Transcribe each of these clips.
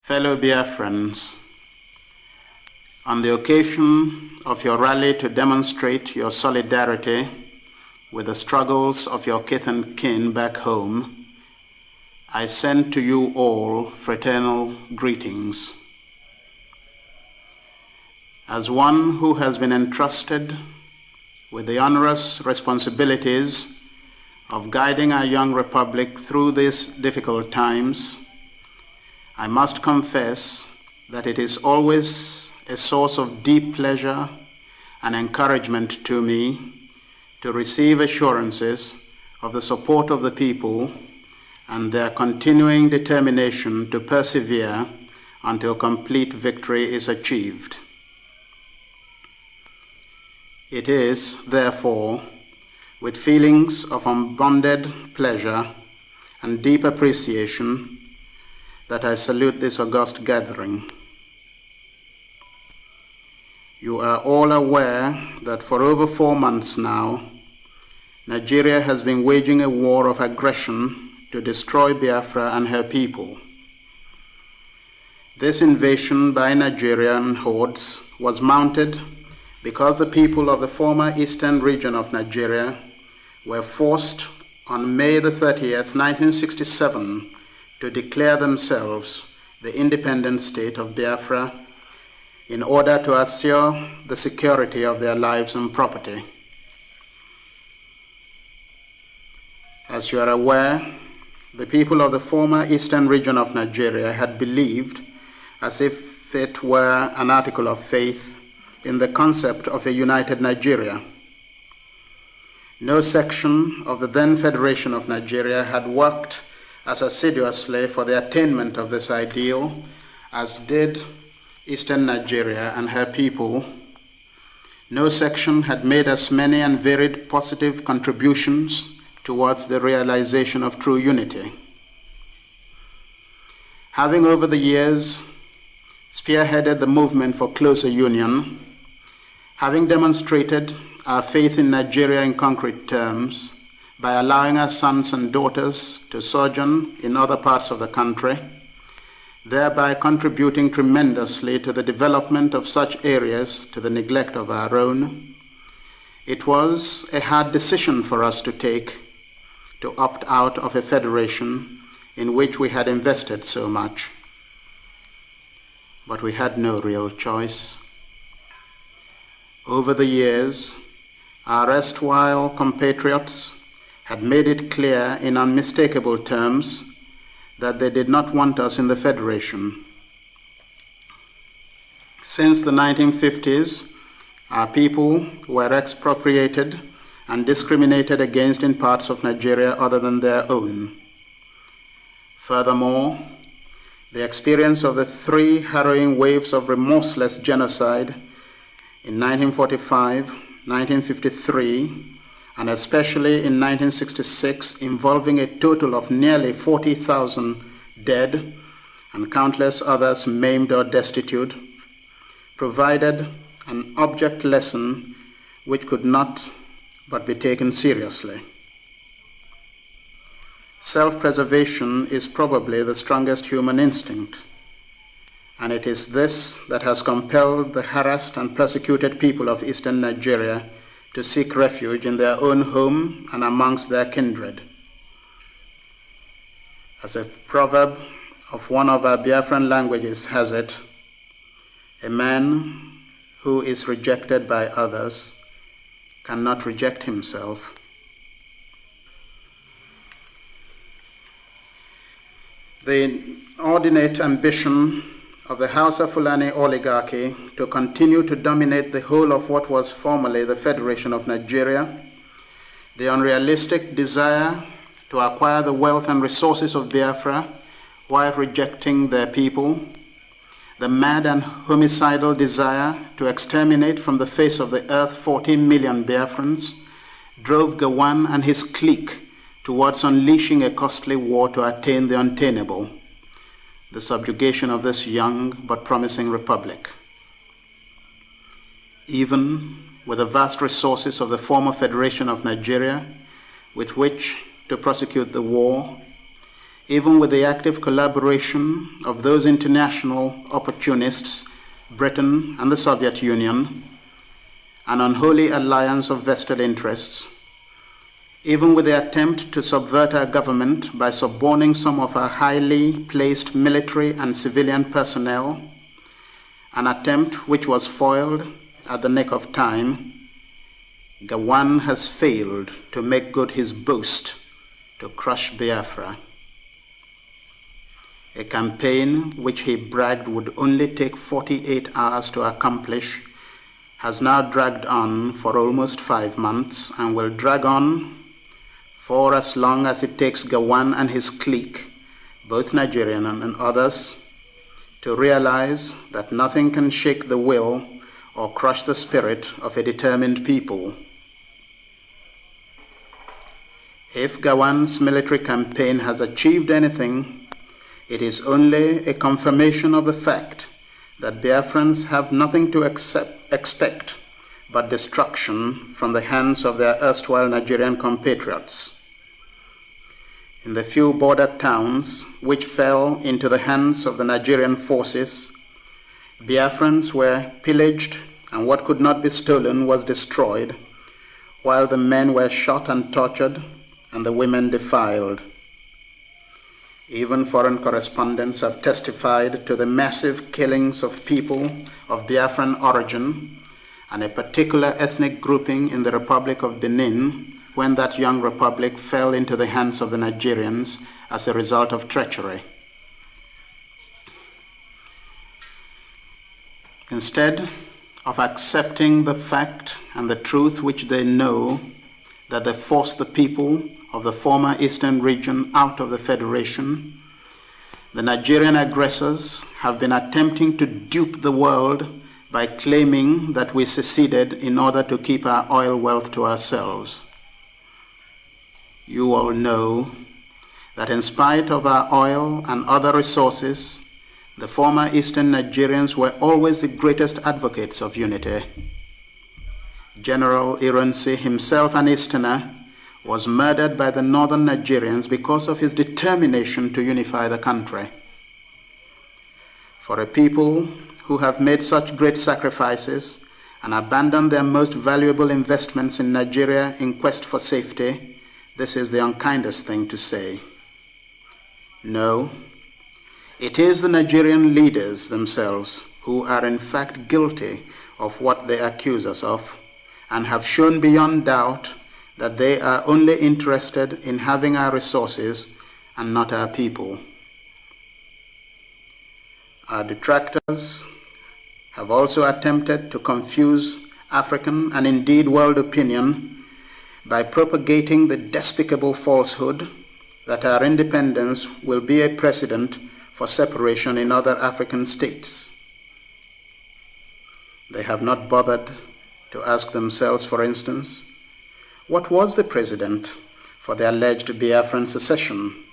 Fellow Biafrans, on the occasion of your rally to demonstrate your solidarity with the struggles of your kith and kin back home, I send to you all fraternal greetings. As one who has been entrusted with the onerous responsibilities of guiding our young republic through these difficult times, I must confess that it is always a source of deep pleasure and encouragement to me to receive assurances of the support of the people and their continuing determination to persevere until complete victory is achieved. It is, therefore, with feelings of unbounded pleasure and deep appreciation that I salute this august gathering. You are all aware that for over 4 months now, Nigeria has been waging a war of aggression to destroy Biafra and her people. This invasion by Nigerian hordes was mounted because the people of the former eastern region of Nigeria were forced on May the 30th, 1967, to declare themselves the independent state of Biafra in order to assure the security of their lives and property. As you are aware, the people of the former eastern region of Nigeria had believed, as if it were an article of faith, in the concept of a united Nigeria. No section of the then Federation of Nigeria had worked as assiduously for the attainment of this ideal as did Eastern Nigeria and her people. No section had made as many and varied positive contributions towards the realization of true unity. Having over the years spearheaded the movement for closer union, having demonstrated our faith in Nigeria in concrete terms, by allowing our sons and daughters to sojourn in other parts of the country, thereby contributing tremendously to the development of such areas to the neglect of our own, it was a hard decision for us to take to opt out of a federation in which we had invested so much. But we had no real choice. Over the years, our erstwhile compatriots had made it clear in unmistakable terms that they did not want us in the Federation. Since the 1950s, our people were expropriated and discriminated against in parts of Nigeria other than their own. Furthermore, the experience of the 3 harrowing waves of remorseless genocide in 1945, 1953, and especially in 1966, involving a total of nearly 40,000 dead and countless others maimed or destitute, provided an object lesson which could not but be taken seriously. Self-preservation is probably the strongest human instinct, and it is this that has compelled the harassed and persecuted people of eastern Nigeria to seek refuge in their own home and amongst their kindred. As a proverb of one of our Biafran languages has it, a man who is rejected by others cannot reject himself. The inordinate ambition of the Hausa Fulani oligarchy to continue to dominate the whole of what was formerly the Federation of Nigeria, the unrealistic desire to acquire the wealth and resources of Biafra while rejecting their people, the mad and homicidal desire to exterminate from the face of the earth 14 million Biafrans, drove Gawan and his clique towards unleashing a costly war to attain the unattainable, the subjugation of this young but promising republic. Even with the vast resources of the former Federation of Nigeria, with which to prosecute the war, even with the active collaboration of those international opportunists, Britain and the Soviet Union, an unholy alliance of vested interests, even with the attempt to subvert our government by suborning some of our highly placed military and civilian personnel, an attempt which was foiled at the nick of time, Gawan has failed to make good his boast to crush Biafra. A campaign which he bragged would only take 48 hours to accomplish has now dragged on for almost 5 months and will drag on for as long as it takes Gawan and his clique, both Nigerian and others, to realize that nothing can shake the will or crush the spirit of a determined people. If Gawan's military campaign has achieved anything, it is only a confirmation of the fact that Biafrans have nothing to expect but destruction from the hands of their erstwhile Nigerian compatriots. In the few border towns which fell into the hands of the Nigerian forces, Biafrans were pillaged and what could not be stolen was destroyed, while the men were shot and tortured and the women defiled. Even foreign correspondents have testified to the massive killings of people of Biafran origin and a particular ethnic grouping in the Republic of Benin when that young republic fell into the hands of the Nigerians as a result of treachery. Instead of accepting the fact and the truth which they know, that they forced the people of the former eastern region out of the Federation, the Nigerian aggressors have been attempting to dupe the world by claiming that we seceded in order to keep our oil wealth to ourselves. You all know that in spite of our oil and other resources, the former Eastern Nigerians were always the greatest advocates of unity. General Ironsi, himself an Easterner, was murdered by the northern Nigerians because of his determination to unify the country. For a people who have made such great sacrifices and abandoned their most valuable investments in Nigeria in quest for safety, this is the unkindest thing to say. No, it is the Nigerian leaders themselves who are in fact guilty of what they accuse us of, and have shown beyond doubt that they are only interested in having our resources and not our people. Our detractors have also attempted to confuse African and indeed world opinion by propagating the despicable falsehood that our independence will be a precedent for separation in other African states. They have not bothered to ask themselves, for instance, what was the precedent for the alleged Biafran secession?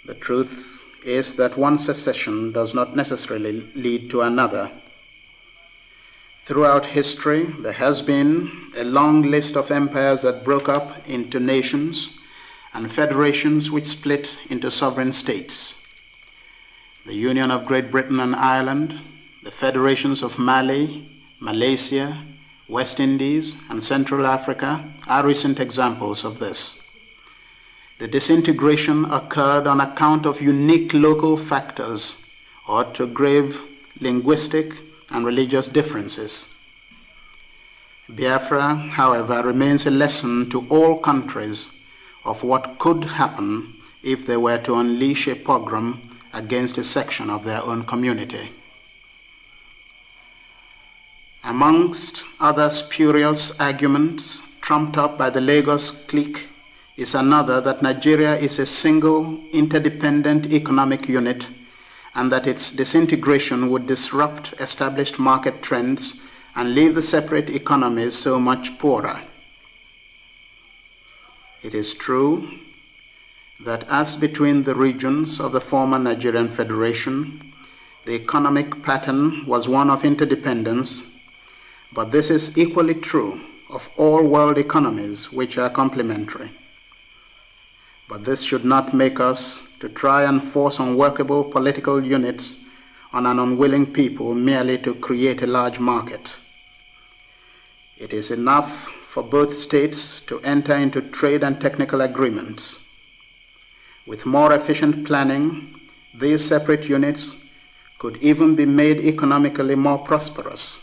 The truth is that one secession does not necessarily lead to another. Throughout history, there has been a long list of empires that broke up into nations and federations which split into sovereign states. The Union of Great Britain and Ireland, the federations of Mali, Malaysia, West Indies, and Central Africa are recent examples of this. The disintegration occurred on account of unique local factors or to grave linguistic and religious differences. Biafra, however, remains a lesson to all countries of what could happen if they were to unleash a pogrom against a section of their own community. Amongst other spurious arguments trumped up by the Lagos clique is another that Nigeria is a single, interdependent economic unit and that its disintegration would disrupt established market trends and leave the separate economies so much poorer. It is true that as between the regions of the former Nigerian Federation, the economic pattern was one of interdependence, but this is equally true of all world economies which are complementary. But this should not make us to try and force unworkable political units on an unwilling people merely to create a large market. It is enough for both states to enter into trade and technical agreements. With more efficient planning, these separate units could even be made economically more prosperous.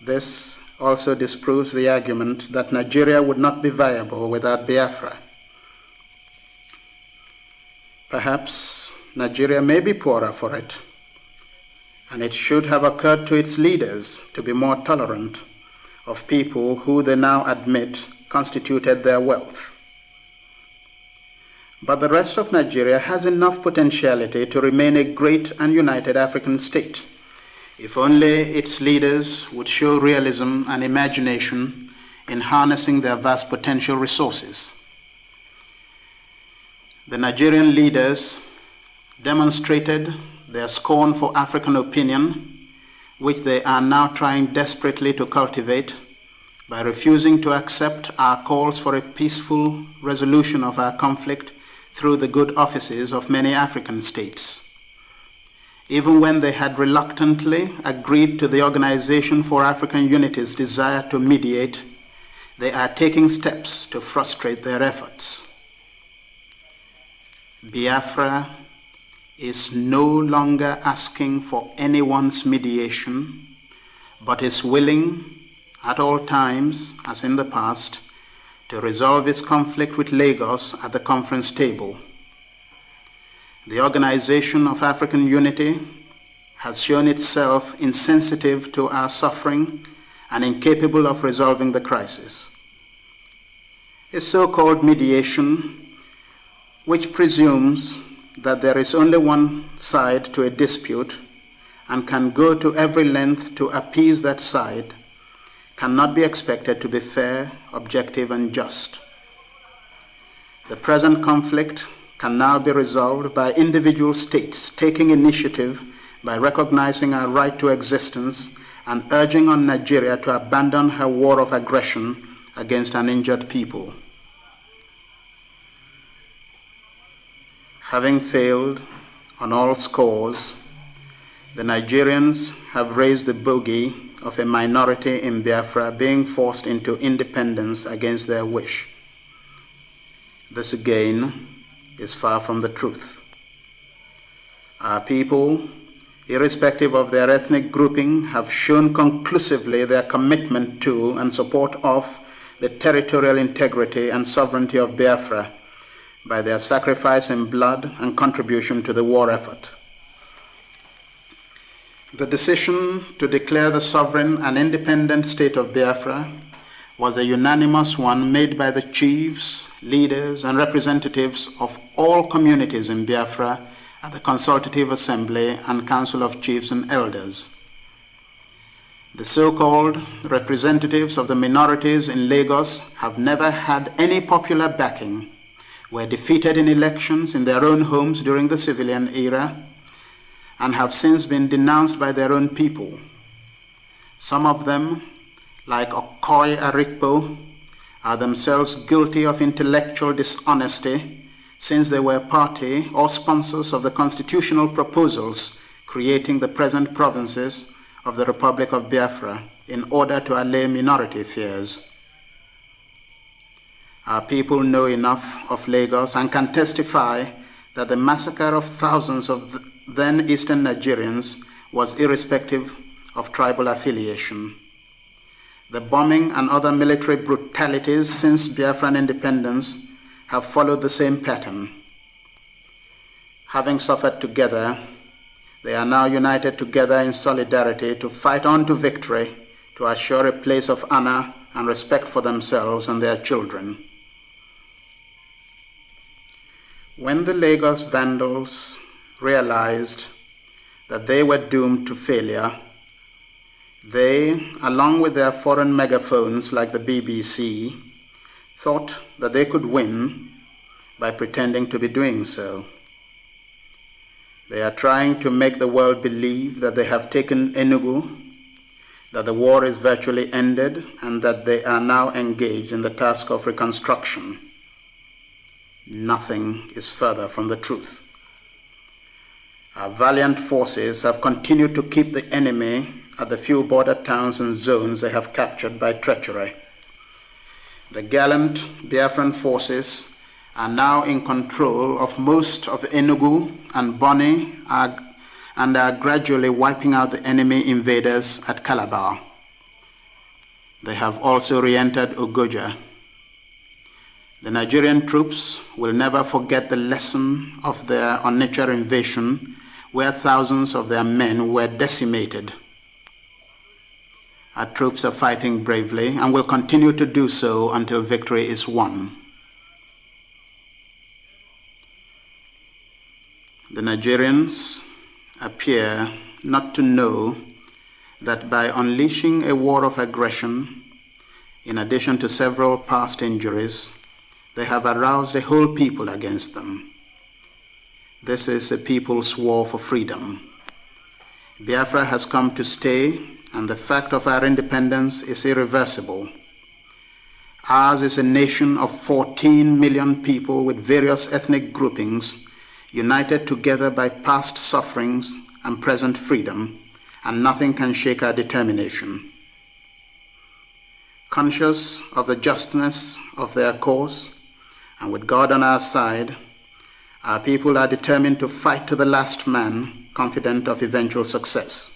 This also disproves the argument that Nigeria would not be viable without Biafra. Perhaps Nigeria may be poorer for it, and it should have occurred to its leaders to be more tolerant of people who they now admit constituted their wealth. But the rest of Nigeria has enough potentiality to remain a great and united African state, if only its leaders would show realism and imagination in harnessing their vast potential resources. The Nigerian leaders demonstrated their scorn for African opinion, which they are now trying desperately to cultivate by refusing to accept our calls for a peaceful resolution of our conflict through the good offices of many African states. Even when they had reluctantly agreed to the Organization for African Unity's desire to mediate, they are taking steps to frustrate their efforts. Biafra is no longer asking for anyone's mediation, but is willing at all times, as in the past, to resolve its conflict with Lagos at the conference table. The Organization of African Unity has shown itself insensitive to our suffering and incapable of resolving the crisis. A so-called mediation, which presumes that there is only one side to a dispute and can go to every length to appease that side, cannot be expected to be fair, objective, and just. The present conflict can now be resolved by individual states taking initiative by recognizing our right to existence and urging on Nigeria to abandon her war of aggression against an injured people. Having failed on all scores, the Nigerians have raised the bogey of a minority in Biafra being forced into independence against their wish. This again is far from the truth. Our people, irrespective of their ethnic grouping, have shown conclusively their commitment to and support of the territorial integrity and sovereignty of Biafra by their sacrifice in blood and contribution to the war effort. The decision to declare the sovereign and independent state of Biafra was a unanimous one made by the chiefs, leaders, and representatives of all communities in Biafra at the Consultative Assembly and Council of Chiefs and Elders. The so-called representatives of the minorities in Lagos have never had any popular backing, were defeated in elections in their own homes during the civilian era, and have since been denounced by their own people. Some of them, like Okoye Arikpo, are themselves guilty of intellectual dishonesty, since they were party or sponsors of the constitutional proposals creating the present provinces of the Republic of Biafra in order to allay minority fears. Our people know enough of Lagos and can testify that the massacre of thousands of then Eastern Nigerians was irrespective of tribal affiliation. The bombing and other military brutalities since Biafran independence have followed the same pattern. Having suffered together, they are now united together in solidarity to fight on to victory, to assure a place of honor and respect for themselves and their children. When the Lagos Vandals realized that they were doomed to failure, they, along with their foreign megaphones like the BBC, thought that they could win by pretending to be doing so. They are trying to make the world believe that they have taken Enugu, that the war is virtually ended, and that they are now engaged in the task of reconstruction. Nothing is further from the truth. Our valiant forces have continued to keep the enemy at the few border towns and zones they have captured by treachery. The gallant Biafran forces are now in control of most of Enugu and Bonny and are gradually wiping out the enemy invaders at Calabar. They have also re-entered Ogoja. The Nigerian troops will never forget the lesson of their Onitsha invasion, where thousands of their men were decimated. Our troops are fighting bravely and will continue to do so until victory is won. The Nigerians appear not to know that by unleashing a war of aggression, in addition to several past injuries, they have aroused the whole people against them. This is a people's war for freedom. Biafra has come to stay, and the fact of our independence is irreversible. Ours is a nation of 14 million people with various ethnic groupings, united together by past sufferings and present freedom, and nothing can shake our determination. Conscious of the justness of their cause, and with God on our side, our people are determined to fight to the last man, confident of eventual success.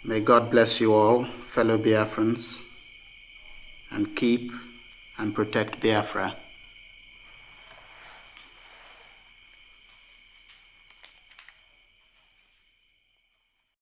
May God bless you all, fellow Biafrans, and keep and protect Biafra.